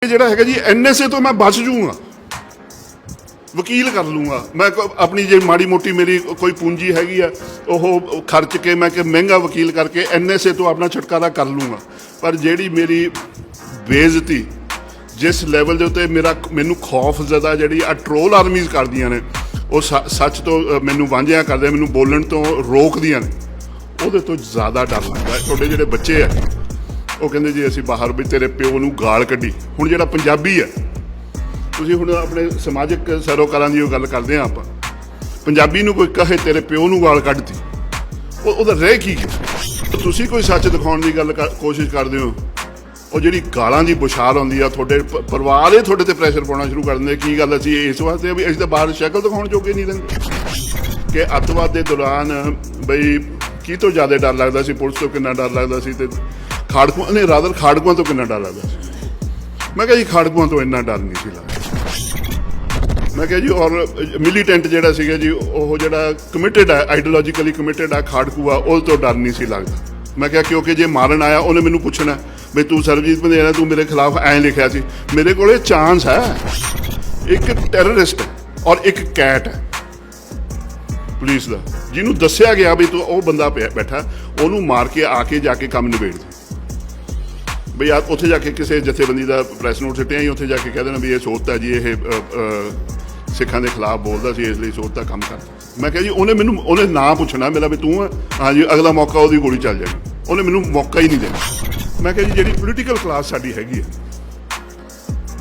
ਜਿਹੜਾ ਹੈਗਾ ਜੀ NSA ਤੋਂ मैं बच जूँगा, वकील कर लूँगा मैं अपनी जे माड़ी मोटी मेरी कोई पूंजी हैगी आ वो खर्च के मैं कि महंगा वकील करके NSA तो अपना छुटकारा कर लूँगा। पर जेड़ी मेरी बेइज्जती जिस लैवल के उत्ते मेरा मैनू खौफ ज़्यादा जी ट्रोल आर्मीज़ कर दियां ने वो सच तो मैनू वांझिया कर मैनू बोलण तो रोक दियां ने, वो तो ज़्यादा डर लगता है। थोड़े जोड़े बच्चे है वो कहते जी असीं बाहर भी तेरे प्यो नूं गाल कड्ढी। हुण जिहड़ा पंजाबी है तुसीं हुण अपने समाजिक सरोकारां दी गल करदे आं आपां, पंजाबी नूं कोई कहे तेरे प्यो नूं गाल कड्ढती ਉਹਦਾ ਰਹਿ ਕੀ ਗਿਆ। ਤੁਸੀਂ ਕੋਈ ਸੱਚ ਦਿਖਾਉਣ ਦੀ ਗੱਲ ਕੋਸ਼ਿਸ਼ ਕਰਦੇ ਹੋ, ਉਹ ਜਿਹੜੀ ਗਾਲਾਂ ਦੀ ਬੁਛਾਰ ਆਉਂਦੀ ਆ ਤੁਹਾਡੇ ਪਰਿਵਾਰ ਇਹ ਤੁਹਾਡੇ ਤੇ ਪ੍ਰੈਸ਼ਰ ਪਾਉਣਾ ਸ਼ੁਰੂ ਕਰ ਦਿੰਦੇ। ਕੀ ਗੱਲ ਅਸੀਂ ਇਸ ਵਾਸਤੇ ਵੀ ਅਸੀਂ ਤਾਂ ਬਾਹਰ ਸ਼ਕਲ ਦਿਖਾਉਣ ਜੋਗੇ ਨਹੀਂ ਰਹਿੰਦੇ ਕਿ ਅੱਤਵਾਦ ਦੇ ਦੌਰਾਨ ਬਈ ਕੀ ਤੋਂ ਜ਼ਿਆਦਾ ਡਰ ਲੱਗਦਾ ਸੀ, ਪੁਲਿਸ ਤੋਂ ਕਿੰਨਾ ਡਰ ਲੱਗਦਾ ਸੀ ਤੇ ਖਾੜਕੂਆਂ ਨੇ ਰਾਦਰ ਖਾੜਕੂਆਂ ਤੋਂ ਕਿੰਨਾ ਡਰ ਲੱਗਦਾ ਸੀ। ਮੈਂ ਕਿਹਾ ਜੀ ਖਾੜਕੂਆਂ ਤੋਂ ਇੰਨਾ ਡਰ ਨਹੀਂ ਸੀ ਲੱਗਦਾ। मैं क्या जी और मिलीटेंट जोड़ा सीगा जी वो जोड़ा कमिटेड है आइडियोलॉजिकली कमिटेड है खाड़कू आ वो तो डर नहीं सी लगता। मैं क्या क्योंकि जे मारन आया उन्हें मैनू पूछना भी तू सरबजीत बंदेरा तू मेरे खिलाफ ऐ लिखा सी, मेरे को चांस है एक टैररिस्ट है और एक कैट है पुलिस का जिन्होंने दसिया गया भी तू वो बंदा बैठा उन्होंने मार के आके जाके काम निबेड़ दे बई आप उत्थे जाके किसी जथेबंदी का प्रैस नोट सिटिया ही उत्थे जाके कह देना भी ये सोचता जी ये सिखा के खिलाफ बोलता सी इसलिए सोचता काम करता। मैं क्या जी उन्हें ना पूछना मेरा भी तू है हाँ जी अगला मौका वो गोली चल जाएगी, उन्हें मैनू मौका ही नहीं देना। मैं क्या जी जी पोलीटिकल क्लास साडी हैगी है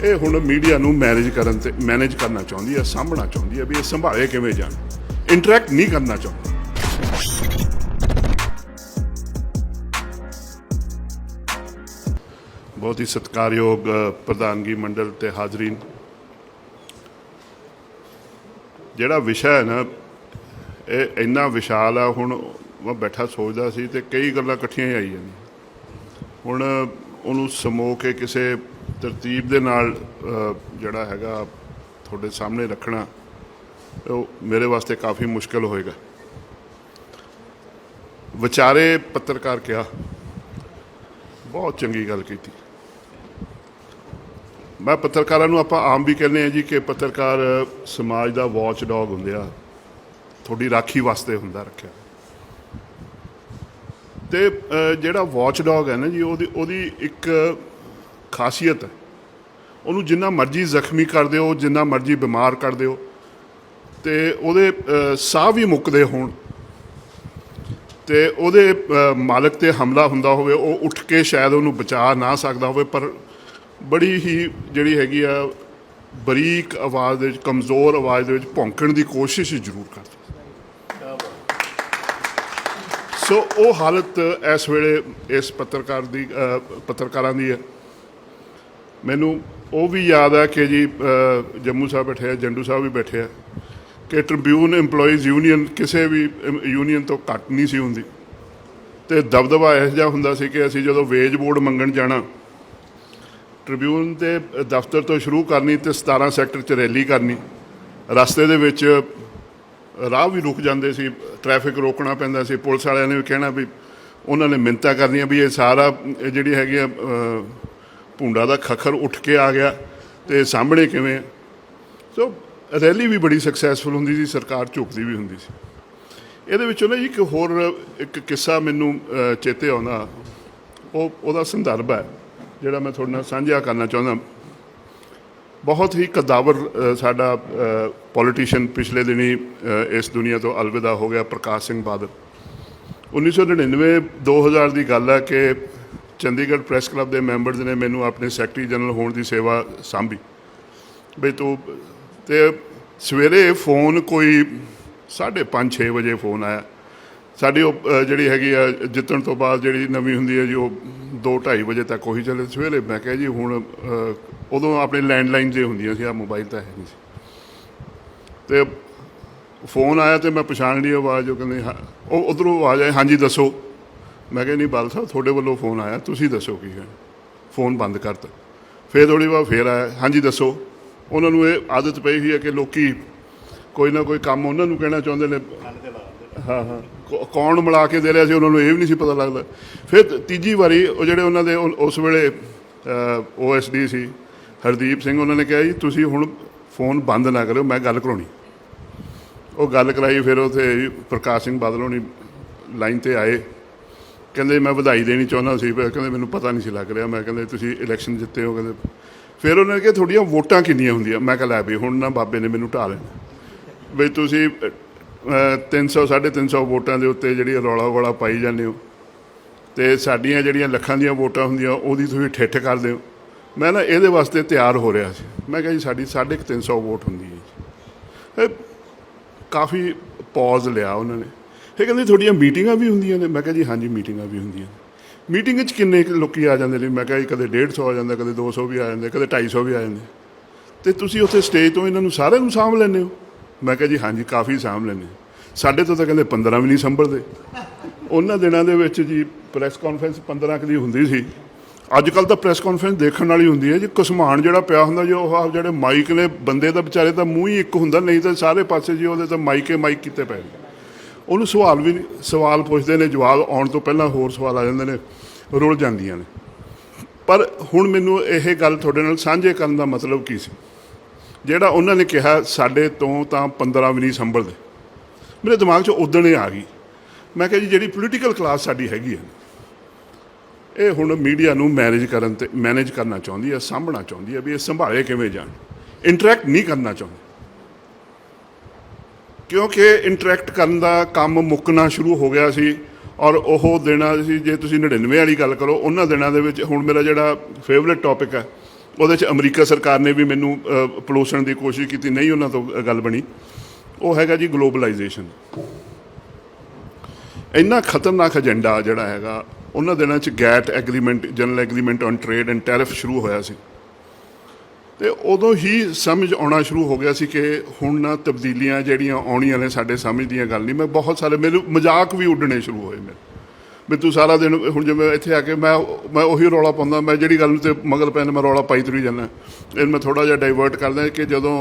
ये हुण मीडिया नूं मैनेज करना चाहती है, सामभना चाहती है भी ये संभाले किवें जाण, इंटरैक्ट नहीं करना चाहती। बहुत ही सत्कारयोग प्रधानगी मंडल ते हाजरीन, ਜਿਹੜਾ ਵਿਸ਼ਾ ਹੈ ਨਾ ਇਹ ਇੰਨਾ ਵਿਸ਼ਾਲ ਆ। ਹੁਣ ਮੈਂ ਬੈਠਾ ਸੋਚਦਾ ਸੀ ਤੇ ਕਈ ਗੱਲਾਂ ਇਕੱਠੀਆਂ ਹੀ ਆਈ ਜਾਂਦੀਆਂ। ਹੁਣ ਉਹਨੂੰ ਸਮੋ ਕੇ ਕਿਸੇ ਤਰਤੀਬ ਦੇ ਨਾਲ ਜਿਹੜਾ ਹੈਗਾ ਤੁਹਾਡੇ ਸਾਹਮਣੇ ਰੱਖਣਾ ਉਹ ਮੇਰੇ ਵਾਸਤੇ ਕਾਫੀ ਮੁਸ਼ਕਲ ਹੋਏਗਾ। ਵਿਚਾਰੇ ਪੱਤਰਕਾਰ ਕਿਹਾ ਬਹੁਤ ਚੰਗੀ ਗੱਲ ਕੀਤੀ। मैं पत्रकारों को आप आम भी कहने जी कि पत्रकार समाज का वॉच डॉग होंगे आ, थोड़ी राखी वास्ते होंदा रखा। तो जिहड़ा वॉच डॉग है ना जी ओदी एक खासियत है, उन्होंने जिन्ना मर्जी जख्मी कर दो जिन्ना मर्जी बीमार कर दो तो वो साह भी मुकदे होण ते ओदे मालक ते हमला हुंदा होवे वो उठ के शायद उन्होंने बचा ना सकता होवे, पर बड़ी ही जिहड़ी हैगी आ बरीक आवाज़ कमज़ोर आवाज़ दे विच भौंकण की कोशिश जरूर करदा। सो वो हालत इस वेले इस पत्रकारां दी है। मैनू वो भी याद है कि जी जम्मू साहब बैठे जंडू साहब भी बैठे कि ट्रिब्यून एम्पलॉयज़ यूनीयन किसी भी यूनीयन तो घट नहीं सी हुंदी ते दबदबा इहो जिहा हुंदा सी कि असीं जदों वेज बोर्ड मंगण जाना ट्रिब्यून के दफ्तर तो शुरू करनी तो 17 सैक्टर च रैली करनी, रस्ते दे विच राह भी रुक जाते सी, ट्रैफिक रोकना पैंदा सी, पुलिस वालियां ने भी कहना भी उन्होंने मिन्नतां करनियां भी ये सारा जिहड़ी हैगी भुंडा दा खखर उठ के आ गया तो सामने किवें। सो रैली भी बड़ी सक्सैसफुल हुंदी सी, सरकार झुकदी भी हुंदी सी। इहदे विचों ना एक होर एक किस्सा मैनू चेते आउंदा, ओहदा संदर्भ है ਜਿਹੜਾ मैं थोड़े नाल साझा करना चाहता। बहुत ही कदावर साडा पॉलिटिशियन पिछले दिनी इस दुनिया तो अलविदा हो गया प्रकाश सिंह बादल। 1999-2000 की गल है कि चंडीगढ़ प्रैस क्लब के मैंबरस ने मैनू अपने सैकटरी जनरल होने की सेवा सांभी बई तू तो सवेरे फोन कोई 5:30-6 बजे फोन आया साड़ी जी हैगी जितन तो बाद जी नवी होंगी है जी वो 2-2:30 बजे तक वही चले सवेरे। मैं क्या जी हूँ उदों अपने लैंडलाइन जो होंगे सी मोबाइल तो है नहीं तो फोन आया तो मैं पछाण ली आवाज़ वो कहते हाँ उधरों आवाज़ आई हाँ जी दसो। मैं क्या नहीं बाल साहब थोड़े वालों फोन आया तुसी दसो की है, फोन बंद करता। फिर थोड़ी बार फिर आया हाँ जी दसो। उन्होंने ये आदत पई हुई है कि लोग कोई ना कोई काम उन्होंने कहना चाहते हैं हाँ हाँ कौन मिला के दे रहा से उन्होंने ये भी नहीं पता लगता। फिर तीजी बारी वो जोड़े उन्होंने उस वेले OSD सी ਹਰਦੀਪ ਸਿੰਘ ਉਹਨਾਂ ਨੇ ਕਿਹਾ ਜੀ ਤੁਸੀਂ ਹੁਣ ਫੋਨ ਬੰਦ ਨਾ ਕਰਿਓ, ਮੈਂ ਗੱਲ ਕਰਾਉਣੀ। ਉਹ ਗੱਲ ਕਰਾਈ। ਫਿਰ ਉੱਥੇ ਪ੍ਰਕਾਸ਼ ਸਿੰਘ ਬਾਦਲ ਹੋਣੀ ਲਾਈਨ 'ਤੇ ਆਏ, ਕਹਿੰਦੇ ਮੈਂ ਵਧਾਈ ਦੇਣੀ ਚਾਹੁੰਦਾ ਸੀ, ਪਰ ਕਹਿੰਦੇ ਮੈਨੂੰ ਪਤਾ ਨਹੀਂ ਸੀ ਲੱਗ ਰਿਹਾ। ਮੈਂ ਕਹਿੰਦੇ ਤੁਸੀਂ ਇਲੈਕਸ਼ਨ ਜਿੱਤੇ ਹੋ, ਕਹਿੰਦੇ। ਫਿਰ ਉਹਨਾਂ ਨੇ ਕਿਹਾ ਤੁਹਾਡੀਆਂ ਵੋਟਾਂ ਕਿੰਨੀਆਂ ਹੁੰਦੀਆਂ? ਮੈਂ ਕਿਹਾ ਲੈ ਵੀ ਹੁਣ ਨਾ ਬਾਬੇ ਨੇ ਮੈਨੂੰ ਢਾਹ ਲੈਣਾ ਵੀ ਤੁਸੀਂ 300 350 ਵੋਟਾਂ ਦੇ ਉੱਤੇ ਜਿਹੜੀ ਰੌਲਾ ਪਾਈ ਜਾਂਦੇ ਹੋ, ਅਤੇ ਸਾਡੀਆਂ ਜਿਹੜੀਆਂ ਲੱਖਾਂ ਦੀਆਂ ਵੋਟਾਂ ਹੁੰਦੀਆਂ ਉਹਦੀ ਤੁਸੀਂ ਠਿੱਠ ਕਰਦੇ ਹੋ। ਮੈਂ ਨਾ ਇਹਦੇ ਵਾਸਤੇ ਤਿਆਰ ਹੋ ਰਿਹਾ ਸੀ। ਮੈਂ ਕਿਹਾ ਜੀ ਸਾਡੀ 350 ਵੋਟ ਹੁੰਦੀ ਹੈ ਜੀ। ਕਾਫੀ ਪੌਜ਼ ਲਿਆ ਉਹਨਾਂ ਨੇ। ਇਹ ਕਹਿੰਦੇ ਤੁਹਾਡੀਆਂ ਮੀਟਿੰਗਾਂ ਵੀ ਹੁੰਦੀਆਂ ਨੇ? ਮੈਂ ਕਿਹਾ ਜੀ ਹਾਂਜੀ ਮੀਟਿੰਗਾਂ ਵੀ ਹੁੰਦੀਆਂ ਨੇ। ਮੀਟਿੰਗ 'ਚ ਕਿੰਨੇ ਲੋਕ ਆ ਜਾਂਦੇ ਨੇ? ਮੈਂ ਕਿਹਾ ਜੀ ਕਦੇ 150 ਆ ਜਾਂਦਾ, ਕਦੇ 200 ਵੀ ਆ ਜਾਂਦੇ, ਕਦੇ 250 ਵੀ ਆ ਜਾਂਦੇ। ਅਤੇ ਤੁਸੀਂ ਉੱਥੇ ਸਟੇਜ ਤੋਂ ਇਹਨਾਂ ਨੂੰ ਸਾਰਿਆਂ ਨੂੰ ਸਾਂਭ ਲੈਂਦੇ ਹੋ? ਮੈਂ ਕਿਹਾ ਜੀ ਹਾਂਜੀ ਕਾਫੀ ਸਾਂਭ ਲੈਂਦੇ। ਸਾਡੇ ਤੋਂ ਤਾਂ ਕਹਿੰਦੇ 15 ਵੀ ਨਹੀਂ ਸੰਭਲਦੇ। ਉਹਨਾਂ ਦਿਨਾਂ ਦੇ ਵਿੱਚ ਜੀ ਪ੍ਰੈਸ ਕਾਨਫਰੰਸ 15 ਕੁ ਦੀ ਹੁੰਦੀ ਸੀ। ਅੱਜ ਕੱਲ੍ਹ ਤਾਂ ਪ੍ਰੈਸ ਕਾਨਫਰੰਸ ਦੇਖਣ ਵਾਲੀ ਹੁੰਦੀ ਹੈ ਜੀ। ਘਸਮਾਨ ਜਿਹੜਾ ਪਿਆ ਹੁੰਦਾ ਜੀ, ਉਹ ਜਿਹੜੇ ਮਾਈਕ ਨੇ ਬੰਦੇ ਦਾ ਵਿਚਾਰੇ ਦਾ ਮੂੰਹ ਹੀ ਇੱਕ ਹੁੰਦਾ, ਨਹੀਂ ਤਾਂ ਸਾਰੇ ਪਾਸੇ ਜੀ ਉਹਦੇ ਤਾਂ ਮਾਈਕ ਕੀਤੇ ਪਏ ਨੇ। ਉਹਨੂੰ ਸਵਾਲ ਪੁੱਛਦੇ ਨੇ, ਜਵਾਬ ਆਉਣ ਤੋਂ ਪਹਿਲਾਂ ਹੋਰ ਸਵਾਲ ਆ ਜਾਂਦੇ ਨੇ, ਰੁਲ ਜਾਂਦੀਆਂ ਨੇ। ਪਰ ਹੁਣ ਮੈਨੂੰ ਇਹ ਗੱਲ ਤੁਹਾਡੇ ਨਾਲ ਸਾਂਝੇ ਕਰਨ ਦਾ ਮਤਲਬ ਕੀ ਸੀ? ਜਿਹੜਾ ਉਹਨਾਂ ਨੇ ਕਿਹਾ ਸਾਡੇ ਤੋਂ ਤਾਂ 15 ਵੀ ਨਹੀਂ ਸੰਭਲਦੇ, ਮੇਰੇ ਦਿਮਾਗ 'ਚ ਉਦਣ ਹੀ ਆ ਗਈ। ਮੈਂ ਕਿਹਾ ਜੀ ਜਿਹੜੀ ਪੋਲੀਟੀਕਲ ਕਲਾਸ ਸਾਡੀ ਹੈਗੀ ਹੈ, ਇਹ ਹੁਣ ਮੀਡੀਆ ਨੂੰ ਮੈਨੇਜ ਕਰਨਾ ਚਾਹੁੰਦੀ ਹੈ, ਸਾਂਭਣਾ ਚਾਹੁੰਦੀ ਹੈ ਵੀ ਇਹ ਸੰਭਾਲੇ ਕਿਵੇਂ ਜਾਣ। ਇੰਟਰੈਕਟ ਨਹੀਂ ਕਰਨਾ ਚਾਹੁੰਦੀ, ਕਿਉਂਕਿ ਇੰਟਰੈਕਟ ਕਰਨ ਦਾ ਕੰਮ ਮੁੱਕਣਾ ਸ਼ੁਰੂ ਹੋ ਗਿਆ ਸੀ। ਔਰ ਉਹ ਦਿਨਾਂ ਸੀ, ਜੇ ਤੁਸੀਂ 99 ਵਾਲੀ ਗੱਲ ਕਰੋ, ਉਹਨਾਂ ਦਿਨਾਂ ਦੇ ਵਿੱਚ ਹੁਣ ਮੇਰਾ ਜਿਹੜਾ ਫੇਵਰੇਟ ਟੌਪਿਕ ਹੈ ਉਹਦੇ 'ਚ ਅਮਰੀਕਾ ਸਰਕਾਰ ਨੇ ਵੀ ਮੈਨੂੰ ਪਲੋਸਣ ਦੀ ਕੋਸ਼ਿਸ਼ ਕੀਤੀ, ਨਹੀਂ ਉਹਨਾਂ ਤੋਂ ਗੱਲ ਬਣੀ। ਉਹ ਹੈਗਾ ਜੀ ਗਲੋਬਲਾਈਜੇਸ਼ਨ। ਇੰਨਾ ਖਤਰਨਾਕ ਏਜੰਡਾ ਜਿਹੜਾ ਹੈਗਾ, ਉਹਨਾਂ ਦਿਨਾਂ 'ਚ get agreement, general agreement on trade and tariff ਸ਼ੁਰੂ ਹੋਇਆ ਸੀ। ਅਤੇ ਉਦੋਂ ਹੀ ਸਮਝ ਆਉਣਾ ਸ਼ੁਰੂ ਹੋ ਗਿਆ ਸੀ ਕਿ ਹੁਣ ਨਾ ਤਬਦੀਲੀਆਂ ਜਿਹੜੀਆਂ ਆਉਣੀਆਂ ਨੇ ਸਾਡੇ ਸਮਝ ਦੀਆਂ ਗੱਲ ਨਹੀਂ। ਮੈਂ ਬਹੁਤ ਸਾਰੇ ਮੈਨੂੰ ਮਜ਼ਾਕ ਵੀ ਉੱਡਣੇ ਸ਼ੁਰੂ ਹੋਏ ਮੇਰੇ ਵੀ ਤੂੰ ਸਾਰਾ ਦਿਨ ਹੁਣ ਜਿਵੇਂ ਇੱਥੇ ਆ ਕੇ ਮੈਂ ਉਹੀ ਰੌਲਾ ਪਾਉਂਦਾ, ਮੈਂ ਜਿਹੜੀ ਗੱਲ ਨੂੰ ਤੇ ਮਗਰ ਪੈਣ ਮੈਂ ਰੌਲਾ ਪਾਈ ਤੁਰੀ ਜਾਂਦਾ। ਇਹ ਮੈਂ ਥੋੜ੍ਹਾ ਜਿਹਾ ਡਾਈਵਰਟ ਕਰਦਾ ਕਿ ਜਦੋਂ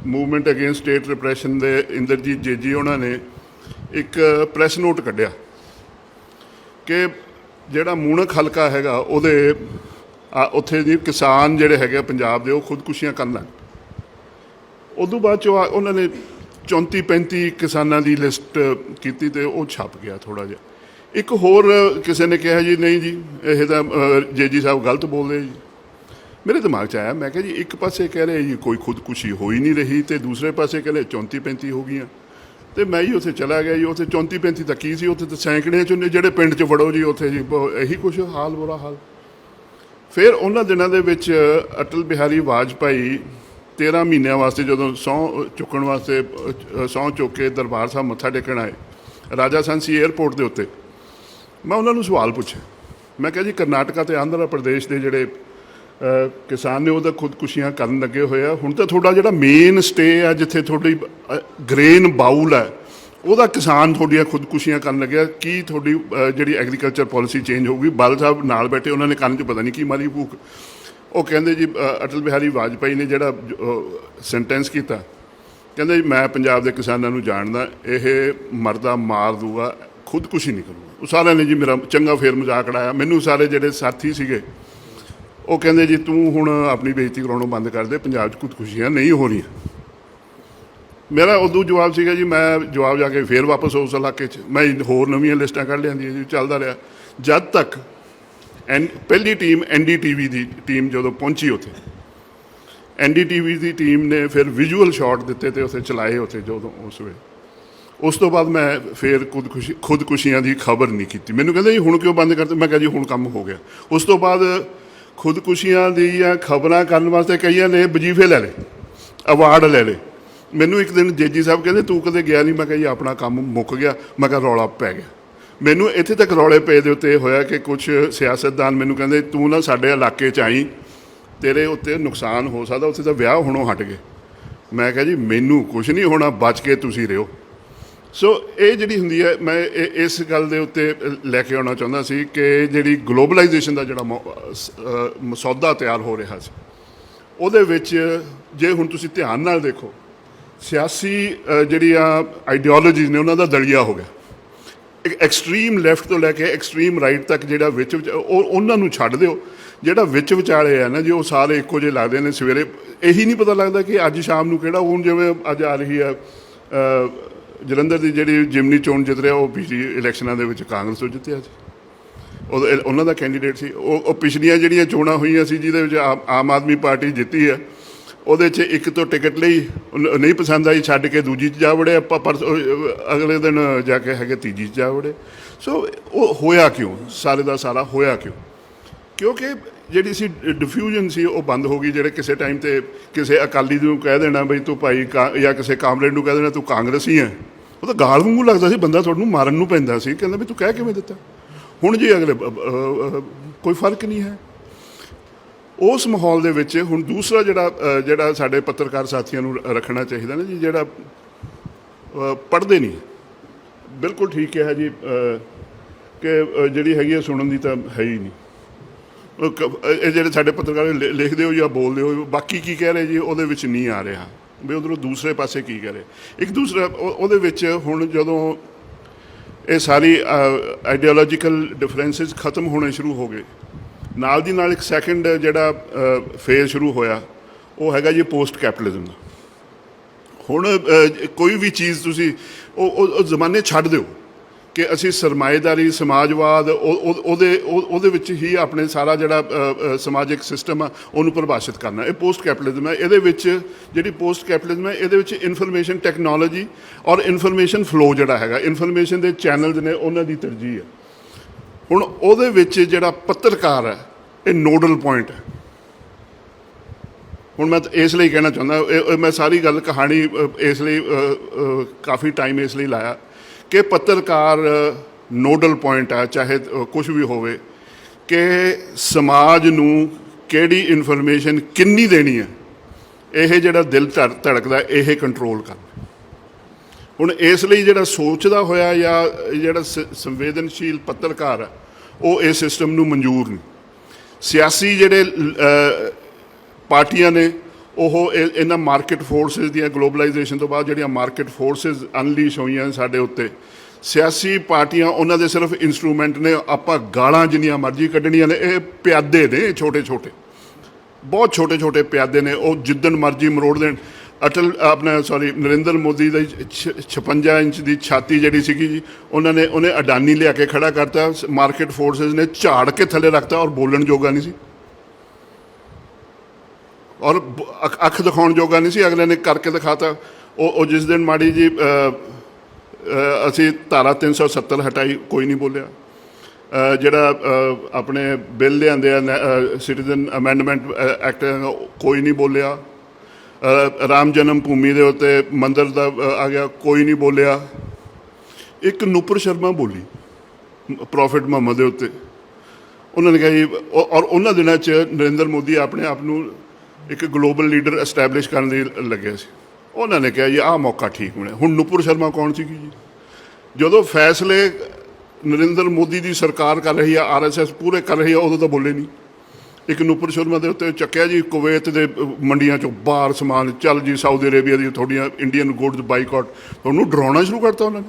ਮੂਵਮੈਂਟ ਅਗੇਂਸਟ ਸਟੇਟ ਰਿਪਰੈਸ਼ਨ ਦੇ ਇੰਦਰਜੀਤ ਜੇਜੀ ਉਹਨਾਂ ਨੇ ਇੱਕ ਪ੍ਰੈਸ ਨੋਟ ਕੱਢਿਆ ਕਿ ਜਿਹੜਾ ਮੂਣਕ ਹਲਕਾ ਹੈਗਾ ਉਹਦੇ ਉੱਥੇ ਜੀ ਕਿਸਾਨ ਜਿਹੜੇ ਹੈਗੇ ਪੰਜਾਬ ਦੇ ਉਹ ਖੁਦਕੁਸ਼ੀਆਂ ਕਰਨ ਲੱਗ। ਉਦੋਂ ਬਾਅਦ 'ਚੋਂ ਉਹਨਾਂ ਨੇ 34-35 ਕਿਸਾਨਾਂ ਦੀ ਲਿਸਟ ਕੀਤੀ ਅਤੇ ਉਹ ਛਪ ਗਿਆ ਥੋੜ੍ਹਾ ਜਿਹਾ। ਇੱਕ ਹੋਰ ਕਿਸੇ ਨੇ ਕਿਹਾ ਜੀ ਨਹੀਂ ਜੀ ਇਹ ਤਾਂ ਜੇਜੀ ਸਾਹਿਬ ਗਲਤ ਬੋਲਦੇ ਜੀ। ਮੇਰੇ ਦਿਮਾਗ 'ਚ ਆਇਆ, ਮੈਂ ਕਿਹਾ ਜੀ ਇੱਕ ਪਾਸੇ ਕਹਿ ਰਹੇ ਜੀ ਕੋਈ ਖੁਦਕੁਸ਼ੀ ਹੋ ਹੀ ਨਹੀਂ ਰਹੀ ਅਤੇ ਦੂਸਰੇ ਪਾਸੇ ਕਹਿੰਦੇ 34-35 ਹੋ ਗਈਆਂ। ਅਤੇ ਮੈਂ ਜੀ ਉੱਥੇ ਚਲਾ ਗਿਆ ਜੀ। ਉੱਥੇ 34-35 ਤਾਂ ਕੀ ਸੀ, ਉੱਥੇ ਤਾਂ ਸੈਂਕੜਿਆਂ 'ਚ ਜਿਹੜੇ ਪਿੰਡ 'ਚ ਵੜੋ ਜੀ ਉੱਥੇ ਜੀ ਇਹੀ ਕੁਛ ਹਾਲ, ਬੁਰਾ ਹਾਲ। ਫਿਰ ਉਹਨਾਂ ਦਿਨਾਂ ਦੇ ਵਿੱਚ ਅਟਲ ਬਿਹਾਰੀ ਵਾਜਪਾਈ 13 ਮਹੀਨਿਆਂ ਵਾਸਤੇ ਜਦੋਂ ਸਹੁੰ ਚੁੱਕਣ ਵਾਸਤੇ ਸਹੁੰ ਚੁੱਕ ਕੇ ਦਰਬਾਰ ਸਾਹਿਬ ਮੱਥਾ ਟੇਕਣ ਆਏ ਰਾਜਾ ਸਾਂਸੀ ਏਅਰਪੋਰਟ ਦੇ ਉੱਤੇ, ਮੈਂ ਉਹਨਾਂ ਨੂੰ ਸਵਾਲ ਪੁੱਛਿਆ। ਮੈਂ ਕਿਹਾ ਜੀ ਕਰਨਾਟਕਾ ਅਤੇ ਆਂਧਰਾ ਪ੍ਰਦੇਸ਼ ਦੇ ਜਿਹੜੇ ਕਿਸਾਨ ਨੇ ਉਹ ਤਾਂ ਖੁਦਕੁਸ਼ੀਆਂ ਕਰਨ ਲੱਗੇ ਹੋਏ ਆ, ਹੁਣ ਤਾਂ ਤੁਹਾਡਾ ਜਿਹੜਾ ਮੇਨ ਸਟੇ ਆ ਜਿੱਥੇ ਤੁਹਾਡੀ ਗ੍ਰੇਨ ਬਾਊਲ ਹੈ ਉਹਦਾ ਕਿਸਾਨ ਤੁਹਾਡੀਆਂ ਖੁਦਕੁਸ਼ੀਆਂ ਕਰਨ ਲੱਗਿਆ, ਕੀ ਤੁਹਾਡੀ ਜਿਹੜੀ ਐਗਰੀਕਲਚਰ ਪਾਲਿਸੀ ਚੇਂਜ ਹੋਊਗੀ? ਬਾਦਲ ਸਾਹਿਬ ਨਾਲ ਬੈਠੇ, ਉਹਨਾਂ ਨੇ ਕੰਨ 'ਚ ਪਤਾ ਨਹੀਂ ਕੀ ਮਾਰੀ ਭੂਕ। ਉਹ ਕਹਿੰਦੇ ਜੀ ਅਟਲ ਬਿਹਾਰੀ ਵਾਜਪਾਈ ਨੇ ਜਿਹੜਾ ਸੈਂਟੈਂਸ ਕੀਤਾ, ਕਹਿੰਦੇ ਜੀ ਮੈਂ ਪੰਜਾਬ ਦੇ ਕਿਸਾਨਾਂ ਨੂੰ ਜਾਣਦਾ, ਇਹ ਮਰਦਾ ਮਾਰ ਦੂਗਾ, ਖੁਦਕੁਸ਼ੀ ਨਹੀਂ ਕਰੂਗਾ। ਉਹ ਸਾਰਿਆਂ ਨੇ ਜੀ ਮੇਰਾ ਚੰਗਾ ਫੇਰ ਮਜ਼ਾਕ ਉਡਾਇਆ। ਮੈਨੂੰ ਸਾਰੇ ਜਿਹੜੇ ਸਾਥੀ ਸੀਗੇ ਉਹ ਕਹਿੰਦੇ ਜੀ ਤੂੰ ਹੁਣ ਆਪਣੀ ਬੇਇੱਜ਼ਤੀ ਕਰਾਉਣੋਂ ਬੰਦ ਕਰ ਦੇ, ਪੰਜਾਬ 'ਚ ਖੁਦਕੁਸ਼ੀਆਂ ਨਹੀਂ ਹੋ ਰਹੀਆਂ। ਮੇਰਾ ਉਦੋਂ ਜਵਾਬ ਸੀਗਾ ਜੀ, ਮੈਂ ਜਵਾਬ ਜਾ ਕੇ ਫੇਰ ਵਾਪਸ ਉਸ ਇਲਾਕੇ 'ਚ ਮੈਂ ਹੋਰ ਨਵੀਆਂ ਲਿਸਟਾਂ ਕੱਢ ਲਿਆਂਦੀਆਂ ਜੀ। ਚੱਲਦਾ ਰਿਹਾ ਜਦ ਤੱਕ ਪਹਿਲੀ ਟੀਮ NDTV ਦੀ ਟੀਮ ਜਦੋਂ ਪਹੁੰਚੀ ਉੱਥੇ, NDTV ਦੀ ਟੀਮ ਨੇ ਫਿਰ ਵਿਜ਼ੂਅਲ ਸ਼ਾਟ ਦਿੱਤੇ ਅਤੇ ਉੱਥੇ ਚਲਾਏ ਉੱਥੇ ਜਦੋਂ ਉਸ ਵੇਲੇ। ਉਸ ਤੋਂ ਬਾਅਦ ਮੈਂ ਫਿਰ ਖੁਦਕੁਸ਼ੀਆਂ ਦੀ ਖਬਰ ਨਹੀਂ ਕੀਤੀ। ਮੈਨੂੰ ਕਹਿੰਦੇ ਜੀ ਹੁਣ ਕਿਉਂ ਬੰਦ ਕਰਤੇ? ਮੈਂ ਕਿਹਾ ਜੀ ਹੁਣ ਕੰਮ ਹੋ ਗਿਆ। ਉਸ ਤੋਂ ਬਾਅਦ ਖੁਦਕੁਸ਼ੀਆਂ ਦੀਆਂ ਖਬਰਾਂ ਕਰਨ ਵਾਸਤੇ ਕਈਆਂ ਨੇ ਵਜ਼ੀਫੇ ਲੈ ਲਏ, ਅਵਾਰਡ ਲੈ ਲਏ। ਮੈਨੂੰ ਇੱਕ ਦਿਨ ਜੇਜੀ ਸਾਹਿਬ ਕਹਿੰਦੇ ਤੂੰ ਕਦੇ ਗਿਆ ਨਹੀਂ? ਮੈਂ ਕਿਹਾ ਜੀ ਆਪਣਾ ਕੰਮ ਮੁੱਕ ਗਿਆ। ਮੈਂ ਕਿਹਾ ਰੌਲਾ ਪੈ ਗਿਆ। ਮੈਨੂੰ ਇੱਥੇ ਤੱਕ ਰੌਲੇ ਪਏ ਦੇ ਉੱਤੇ ਹੋਇਆ ਕਿ ਕੁਛ ਸਿਆਸਤਦਾਨ ਮੈਨੂੰ ਕਹਿੰਦੇ ਤੂੰ ਨਾ ਸਾਡੇ ਇਲਾਕੇ 'ਚ ਆਈ, ਤੇਰੇ ਉੱਤੇ ਨੁਕਸਾਨ ਹੋ ਸਕਦਾ, ਉੱਥੇ ਤਾਂ ਵਿਆਹ ਹੋਣੋਂ ਹਟ ਗਏ। ਮੈਂ ਕਿਹਾ ਜੀ ਮੈਨੂੰ ਕੁਛ ਨਹੀਂ ਹੋਣਾ, ਬਚ ਕੇ ਤੁਸੀਂ ਰਿਓ। ਸੋ ਇਹ ਜਿਹੜੀ ਹੁੰਦੀ ਹੈ, ਮੈਂ ਇਸ ਗੱਲ ਦੇ ਉੱਤੇ ਲੈ ਕੇ ਆਉਣਾ ਚਾਹੁੰਦਾ ਸੀ ਕਿ ਜਿਹੜੀ ਗਲੋਬਲਾਈਜੇਸ਼ਨ ਦਾ ਜਿਹੜਾ ਮਸੌਦਾ ਤਿਆਰ ਹੋ ਰਿਹਾ ਸੀ ਉਹਦੇ ਵਿੱਚ ਜੇ ਹੁਣ ਤੁਸੀਂ ਧਿਆਨ ਨਾਲ ਦੇਖੋ, ਸਿਆਸੀ ਜਿਹੜੀਆਂ ਆਈਡੀਓਲੋਜੀਜ਼ ਨੇ ਉਹਨਾਂ ਦਾ ਦਲੀਆ ਹੋ ਗਿਆ। ਇੱਕ ਐਕਸਟਰੀਮ ਲੈਫਟ ਤੋਂ ਲੈ ਕੇ ਐਕਸਟਰੀਮ ਰਾਈਟ ਤੱਕ ਜਿਹੜਾ ਵਿੱਚ ਉਹ ਉਹਨਾਂ ਨੂੰ ਛੱਡ ਦਿਓ। ਜਿਹੜਾ ਵਿੱਚ ਵਿਚਾਲੇ ਆ ਨਾ ਜੀ, ਉਹ ਸਾਰੇ ਇੱਕੋ ਜਿਹੇ ਲੱਗਦੇ ਨੇ। ਸਵੇਰੇ ਇਹੀ ਨਹੀਂ ਪਤਾ ਲੱਗਦਾ ਕਿ ਅੱਜ ਸ਼ਾਮ ਨੂੰ ਕਿਹੜਾ, ਹੁਣ ਜਿਵੇਂ ਅੱਜ ਆ ਰਹੀ ਆ ਜਲੰਧਰ ਦੀ ਜਿਹੜੀ ਜਿਮਨੀ ਚੋਣ ਜਿੱਤ ਰਿਹਾ, ਉਹ ਪਿਛਲੀ ਇਲੈਕਸ਼ਨਾਂ ਦੇ ਵਿੱਚ ਕਾਂਗਰਸ ਤੋਂ ਜਿੱਤਿਆ ਸੀ, ਉਹਨਾਂ ਦਾ ਕੈਂਡੀਡੇਟ ਸੀ। ਉਹ ਪਿਛਲੀਆਂ ਜਿਹੜੀਆਂ ਚੋਣਾਂ ਹੋਈਆਂ ਸੀ ਜਿਹਦੇ ਵਿੱਚ ਆਮ ਆਦਮੀ ਪਾਰਟੀ ਜਿੱਤੀ ਆ, ਉਹਦੇ 'ਚ ਇੱਕ ਤੋਂ ਟਿਕਟ ਲਈ ਨਹੀਂ ਪਸੰਦ ਆਈ, ਛੱਡ ਕੇ ਦੂਜੀ 'ਚ ਜਾ ਵੜੇ, ਪਰ ਅਗਲੇ ਦਿਨ ਜਾ ਕੇ ਹੈਗੇ ਤੀਜੀ 'ਚ ਜਾ ਵੜੇ। ਸੋ ਉਹ ਹੋਇਆ ਕਿਉਂ? ਸਾਰੇ ਦਾ ਸਾਰਾ ਹੋਇਆ ਕਿਉਂ? ਕਿਉਂਕਿ ਜਿਹੜੀ ਸੀ ਡਿਫਿਊਜ਼ਨ ਸੀ ਉਹ ਬੰਦ ਹੋ ਗਈ। ਜਿਹੜੇ ਕਿਸੇ ਟਾਈਮ 'ਤੇ ਕਿਸੇ ਅਕਾਲੀ ਨੂੰ ਕਹਿ ਦੇਣਾ ਬਈ ਤੂੰ ਭਾਈ ਜਾਂ ਕਿਸੇ ਕਾਮਰੇਡ ਨੂੰ ਕਹਿ ਦੇਣਾ ਤੂੰ ਕਾਂਗਰਸੀ ਹੈ, ਉਹ ਤਾਂ ਗਾਲ ਵਾਂਗੂ ਲੱਗਦਾ ਸੀ, ਬੰਦਾ ਤੁਹਾਨੂੰ ਮਾਰਨ ਨੂੰ ਪੈਂਦਾ ਸੀ, ਕਹਿੰਦਾ ਵੀ ਤੂੰ ਕਹਿ ਕਿਵੇਂ ਦਿੱਤਾ। ਹੁਣ ਜੀ ਅਗਲੇ ਕੋਈ ਫਰਕ ਨਹੀਂ ਹੈ। ਉਸ ਮਾਹੌਲ ਦੇ ਵਿੱਚ ਹੁਣ ਦੂਸਰਾ ਜਿਹੜਾ ਸਾਡੇ ਪੱਤਰਕਾਰ ਸਾਥੀਆਂ ਨੂੰ ਰੱਖਣਾ ਚਾਹੀਦਾ ਨਾ ਜੀ, ਜਿਹੜਾ ਪੜ੍ਹਦੇ ਨਹੀਂ, ਬਿਲਕੁਲ ਠੀਕ ਕਿਹਾ ਜੀ ਕਿ ਜਿਹੜੀ ਹੈਗੀ ਆ ਸੁਣਨ ਦੀ ਤਾਂ ਹੈ ਹੀ ਨਹੀਂ। ਇਹ ਜਿਹੜੇ ਸਾਡੇ ਪੱਤਰਕਾਰ ਲਿਖਦੇ ਹੋ ਜਾਂ ਬੋਲਦੇ ਹੋ, ਬਾਕੀ ਕੀ ਕਹਿ ਰਹੇ ਜੀ ਉਹਦੇ ਵਿੱਚ ਨਹੀਂ ਆ ਰਿਹਾ ਵੀ ਉੱਧਰੋਂ ਦੂਸਰੇ ਪਾਸੇ ਕੀ ਕਹਿ ਰਹੇ। ਇੱਕ ਦੂਸਰਾ ਉਹਦੇ ਵਿੱਚ ਹੁਣ ਜਦੋਂ ਇਹ ਸਾਰੀ ਆਈਡੀਓਲੋਜੀਕਲ ਡਿਫਰੈਂਸਿਸ ਖਤਮ ਹੋਣੇ ਸ਼ੁਰੂ ਹੋ ਗਏ, ਨਾਲ ਦੀ ਨਾਲ ਇੱਕ ਸੈਕਿੰਡ ਜਿਹੜਾ ਫੇਜ਼ ਸ਼ੁਰੂ ਹੋਇਆ, ਉਹ ਹੈਗਾ ਜੀ ਪੋਸਟ ਕੈਪੀਟਲਿਜ਼ਮ ਦਾ। ਹੁਣ ਕੋਈ ਵੀ ਚੀਜ਼ ਤੁਸੀਂ ਉਹ ਜ਼ਮਾਨੇ ਛੱਡ ਦਿਓ ਕਿ ਅਸੀਂ ਸਰਮਾਏਦਾਰੀ, ਸਮਾਜਵਾਦ, ਉਹਦੇ ਵਿੱਚ ਹੀ ਆਪਣੇ ਸਾਰਾ ਜਿਹੜਾ ਸਮਾਜਿਕ ਸਿਸਟਮ ਆ ਉਹਨੂੰ ਪਰਿਭਾਸ਼ਿਤ ਕਰਨਾ। ਇਹ ਪੋਸਟ ਕੈਪੀਟਲਿਜ਼ਮ ਹੈ। ਇਹਦੇ ਵਿੱਚ ਜਿਹੜੀ ਪੋਸਟ ਕੈਪੀਟਲਿਜ਼ਮ ਹੈ, ਇਹਦੇ ਵਿੱਚ ਇਨਫੋਰਮੇਸ਼ਨ ਟੈਕਨੋਲੋਜੀ ਔਰ ਇਨਫੋਰਮੇਸ਼ਨ ਫਲੋ ਜਿਹੜਾ ਹੈਗਾ, ਇਨਫੋਰਮੇਸ਼ਨ ਦੇ ਚੈਨਲਸ ਨੇ, ਉਹਨਾਂ ਦੀ ਤਰਜੀਹ ਹੈ। ਹੁਣ ਉਹਦੇ ਵਿੱਚ ਜਿਹੜਾ ਪੱਤਰਕਾਰ ਹੈ ਇਹ ਨੋਡਲ ਪੁਆਇੰਟ ਹੈ। ਹੁਣ ਮੈਂ ਇਸ ਲਈ ਕਹਿਣਾ ਚਾਹੁੰਦਾ, ਮੈਂ ਸਾਰੀ ਗੱਲ ਕਹਾਣੀ ਇਸ ਲਈ ਕਾਫੀ ਟਾਈਮ ਇਸ ਲਈ ਲਾਇਆ ਕਿ ਪੱਤਰਕਾਰ ਨੋਡਲ ਪੁਆਇੰਟ ਆ, ਚਾਹੇ ਕੁਛ ਵੀ ਹੋਵੇ, ਕਿ ਸਮਾਜ ਨੂੰ ਕਿਹੜੀ ਇਨਫੋਰਮੇਸ਼ਨ ਕਿੰਨੀ ਦੇਣੀ ਹੈ, ਇਹ ਜਿਹੜਾ ਦਿਲ ਧੜਕਦਾ ਇਹ ਕੰਟਰੋਲ ਕਰ। ਹੁਣ ਇਸ ਲਈ ਜਿਹੜਾ ਸੋਚਦਾ ਹੋਇਆ ਜਾਂ ਜਿਹੜਾ ਸੰਵੇਦਨਸ਼ੀਲ ਪੱਤਰਕਾਰ ਹੈ ਉਹ ਇਸ ਸਿਸਟਮ ਨੂੰ ਮਨਜ਼ੂਰ ਨਹੀਂ। ਸਿਆਸੀ ਜਿਹੜੇ ਪਾਰਟੀਆਂ ਨੇ ਉਹ ਇਹਨਾਂ ਮਾਰਕੀਟ ਫੋਰਸਿਸ ਦੀਆਂ, ਗਲੋਬਲਾਈਜੇਸ਼ਨ ਤੋਂ ਬਾਅਦ ਜਿਹੜੀਆਂ ਮਾਰਕੀਟ ਫੋਰਸਿਸ ਅਨਲੀਸ਼ ਹੋਈਆਂ ਸਾਡੇ ਉੱਤੇ, ਸਿਆਸੀ ਪਾਰਟੀਆਂ ਉਹਨਾਂ ਦੇ ਸਿਰਫ ਇੰਸਟਰੂਮੈਂਟ ਨੇ। ਆਪਾਂ ਗਾਲਾਂ ਜਿੰਨੀਆਂ ਮਰਜ਼ੀ ਕੱਢਣੀਆਂ ਨੇ, ਇਹ ਪਿਆਦੇ ਨੇ, ਛੋਟੇ ਛੋਟੇ, ਬਹੁਤ ਛੋਟੇ ਛੋਟੇ ਪਿਆਦੇ ਨੇ, ਉਹ ਜਿੱਦਣ ਮਰਜ਼ੀ ਮਰੋੜ ਦੇਣ। ਨਰਿੰਦਰ ਮੋਦੀ ਦੀ 56 ਇੰਚ ਦੀ ਛਾਤੀ ਜਿਹੜੀ ਸੀਗੀ ਜੀ, ਉਹਨੇ ਅਡਾਨੀ ਲਿਆ ਕੇ ਖੜਾ ਕਰਤਾ, ਮਾਰਕੀਟ ਫੋਰਸਿਸ ਨੇ ਝਾੜ ਕੇ ਥੱਲੇ ਰੱਖਤਾ ਔਰ ਬੋਲਣ ਜੋਗਾ ਨਹੀਂ ਸੀ, ਔਰ ਅੱਖ ਦਿਖਾਉਣ ਜੋਗਾ ਨਹੀਂ ਸੀ। ਅਗਲੇ ਨੇ ਕਰਕੇ ਦਿਖਾਤਾ। ਉਹ ਜਿਸ ਦਿਨ ਮਾੜੀ ਜੀ ਅਸੀਂ ਧਾਰਾ 370 ਹਟਾਈ, ਕੋਈ ਨਹੀਂ ਬੋਲਿਆ। ਜਿਹੜਾ ਆਪਣੇ ਬਿੱਲ ਲਿਆਂਦੇ ਆ ਸਿਟੀਜ਼ਨ ਅਮੈਂਡਮੈਂਟ ਐਕਟ, ਕੋਈ ਨਹੀਂ ਬੋਲਿਆ। ਰਾਮ ਜਨਮ ਭੂਮੀ ਦੇ ਉੱਤੇ ਮੰਦਰ ਦਾ ਆ ਗਿਆ, ਕੋਈ ਨਹੀਂ ਬੋਲਿਆ। ਇੱਕ ਨੂਪੁਰ ਸ਼ਰਮਾ ਬੋਲੀ ਪ੍ਰੋਫਿਟ ਮੁਹੰਮਦ ਦੇ ਉੱਤੇ, ਉਹਨਾਂ ਨੇ ਕਿਹਾ ਜੀ, ਔਰ ਉਹਨਾਂ ਦਿਨਾਂ 'ਚ ਨਰਿੰਦਰ ਮੋਦੀ ਆਪਣੇ ਆਪ ਨੂੰ ਇੱਕ ਗਲੋਬਲ ਲੀਡਰ ਐਸਟੈਬਲਿਸ਼ ਕਰਨ ਲਈ ਲੱਗਿਆ ਸੀ। ਉਹਨਾਂ ਨੇ ਕਿਹਾ ਜੀ ਆਹ ਮੌਕਾ ਠੀਕ ਮਿਲਿਆ। ਹੁਣ ਨੂਪੁਰ ਸ਼ਰਮਾ ਕੌਣ ਸੀਗੀ ਜੀ? ਜਦੋਂ ਫੈਸਲੇ ਨਰਿੰਦਰ ਮੋਦੀ ਦੀ ਸਰਕਾਰ ਕਰ ਰਹੀ ਆ, RSS ਪੂਰੇ ਕਰ ਰਹੀ ਆ, ਉਦੋਂ ਤਾਂ ਬੋਲੇ ਨਹੀਂ। ਇੱਕ ਨੂਪੁਰ ਸ਼ਰਮਾ ਦੇ ਉੱਤੇ ਚੱਕਿਆ ਜੀ, ਕੁਵੈਤ ਦੇ ਮੰਡੀਆਂ 'ਚੋਂ ਬਾਹਰ ਸਮਾਨ, ਚੱਲ ਜੀ ਸਾਊਦੀ ਅਰੇਬੀਆ ਦੀ ਤੁਹਾਡੀਆਂ ਇੰਡੀਅਨ ਗੁੱਡਸ ਬਾਈਕਾਟ। ਤੁਹਾਨੂੰ ਡਰਾਉਣਾ ਸ਼ੁਰੂ ਕਰਤਾ ਉਹਨਾਂ ਨੇ।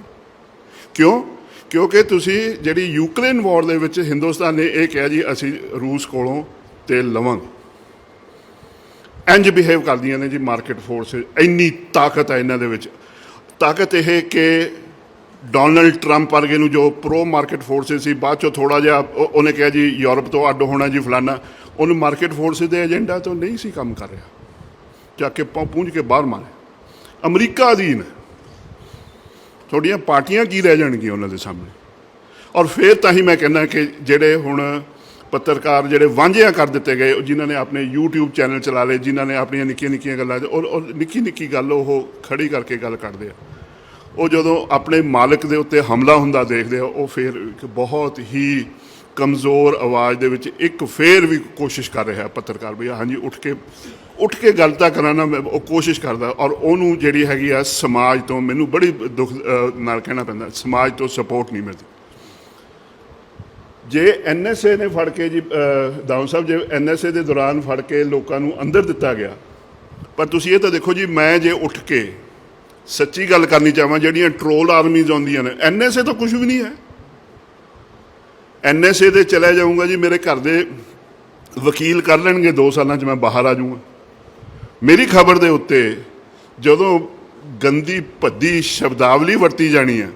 ਕਿਉਂ? ਕਿਉਂਕਿ ਤੁਸੀਂ ਜਿਹੜੀ ਯੂਕਰੇਨ ਵਾਰ ਦੇ ਵਿੱਚ ਹਿੰਦੁਸਤਾਨ ਨੇ ਇਹ ਕਿਹਾ ਜੀ ਅਸੀਂ ਰੂਸ ਕੋਲੋਂ ਤੇਲ ਲਵਾਂਗੇ। ਇੰਜ ਬਿਹੇਵ ਕਰਦੀਆਂ ਨੇ ਜੀ ਮਾਰਕੀਟ ਫੋਰਸ। ਇੰਨੀ ਤਾਕਤ ਹੈ ਇਹਨਾਂ ਦੇ ਵਿੱਚ। ਤਾਕਤ ਇਹ ਕਿ ਡੋਨਲਡ ਟਰੰਪ ਵਰਗੇ ਨੂੰ ਜੋ ਪ੍ਰੋ ਮਾਰਕੀਟ ਫੋਰਸਿਸ ਸੀ, ਬਾਅਦ 'ਚੋਂ ਥੋੜ੍ਹਾ ਜਿਹਾ ਉਹਨੇ ਕਿਹਾ ਜੀ ਯੂਰਪ ਤੋਂ ਅੱਡ ਹੋਣਾ ਜੀ ਫਲਾਨਾ, ਉਹਨੂੰ ਮਾਰਕੀਟ ਫੋਰਸਿਸ ਦੇ ਏਜੰਡਾ ਤੋਂ ਨਹੀਂ ਸੀ ਕੰਮ ਕਰ ਰਿਹਾ, ਜਾ ਕੇ ਪੂੰਝ ਕੇ ਬਾਹਰ ਮਾਰੇ। ਅਮਰੀਕਾ ਅਧੀਨ ਤੁਹਾਡੀਆਂ ਪਾਰਟੀਆਂ ਕੀ ਰਹਿ ਜਾਣਗੀਆਂ ਉਹਨਾਂ ਦੇ ਸਾਹਮਣੇ। ਔਰ ਫਿਰ ਤਾਂ ਹੀ ਮੈਂ ਕਹਿੰਦਾ ਕਿ ਜਿਹੜੇ ਹੁਣ ਪੱਤਰਕਾਰ ਜਿਹੜੇ ਵਾਂਝਿਆਂ ਕਰ ਦਿੱਤੇ ਗਏ, ਜਿਨ੍ਹਾਂ ਨੇ ਆਪਣੇ YouTube ਚੈਨਲ ਚਲਾ ਲਏ, ਜਿਨ੍ਹਾਂ ਨੇ ਆਪਣੀਆਂ ਨਿੱਕੀਆਂ ਨਿੱਕੀਆਂ ਗੱਲਾਂ ਔਰ ਨਿੱਕੀ ਨਿੱਕੀ ਗੱਲ ਉਹ ਖੜੀ ਕਰਕੇ ਗੱਲ ਕੱਢਦੇ ਆ, ਉਹ ਜਦੋਂ ਆਪਣੇ ਮਾਲਕ ਦੇ ਉੱਤੇ ਹਮਲਾ ਹੁੰਦਾ ਦੇਖਦੇ ਆ, ਉਹ ਫਿਰ ਇੱਕ ਬਹੁਤ ਹੀ ਕਮਜ਼ੋਰ ਆਵਾਜ਼ ਦੇ ਵਿੱਚ ਇੱਕ ਫੇਰ ਵੀ ਕੋਸ਼ਿਸ਼ ਕਰ ਰਿਹਾ ਪੱਤਰਕਾਰ ਵੀ ਹਾਂਜੀ ਉੱਠ ਕੇ ਗੱਲ ਤਾਂ ਕਰਾਣਾ, ਉਹ ਕੋਸ਼ਿਸ਼ ਕਰਦਾ। ਔਰ ਉਹਨੂੰ ਜਿਹੜੀ ਹੈਗੀ ਆ ਸਮਾਜ ਤੋਂ, ਮੈਨੂੰ ਬੜੀ ਦੁੱਖ ਨਾਲ ਕਹਿਣਾ ਪੈਂਦਾ, ਸਮਾਜ ਤੋਂ ਸਪੋਰਟ ਨਹੀਂ ਮਿਲਦੀ। ਜੇ NSA ਨੇ ਫੜ ਕੇ ਜੀ ਦਾਊਂ ਸਾਹਿਬ, ਜੇ NSA ਦੇ ਦੌਰਾਨ ਫੜ ਕੇ ਲੋਕਾਂ ਨੂੰ ਅੰਦਰ ਦਿੱਤਾ ਗਿਆ, ਪਰ ਤੁਸੀਂ ਇਹ ਤਾਂ ਦੇਖੋ ਜੀ, ਮੈਂ ਜੇ ਉੱਠ ਕੇ ਸੱਚੀ ਗੱਲ ਕਰਨੀ ਚਾਹਾਂ, ਜਿਹੜੀਆਂ ਟਰੋਲ ਆਰਮੀਜ਼ ਆਉਂਦੀਆਂ ਨੇ, NSA ਤਾਂ ਕੁਝ ਵੀ ਨਹੀਂ ਹੈ। NSA ਦੇ ਚਲੇ ਜਾਊਂਗਾ ਜੀ, ਮੇਰੇ ਘਰ ਦੇ ਵਕੀਲ ਕਰ ਲੈਣਗੇ 2 ਸਾਲਾਂ 'ਚ ਮੈਂ ਬਾਹਰ ਆ ਜਾਊਂਗਾ। ਮੇਰੀ ਖਬਰ ਦੇ ਉੱਤੇ ਜਦੋਂ ਗੰਦੀ ਭੱਦੀ ਸ਼ਬਦਾਵਲੀ ਵਰਤੀ ਜਾਣੀ ਹੈ,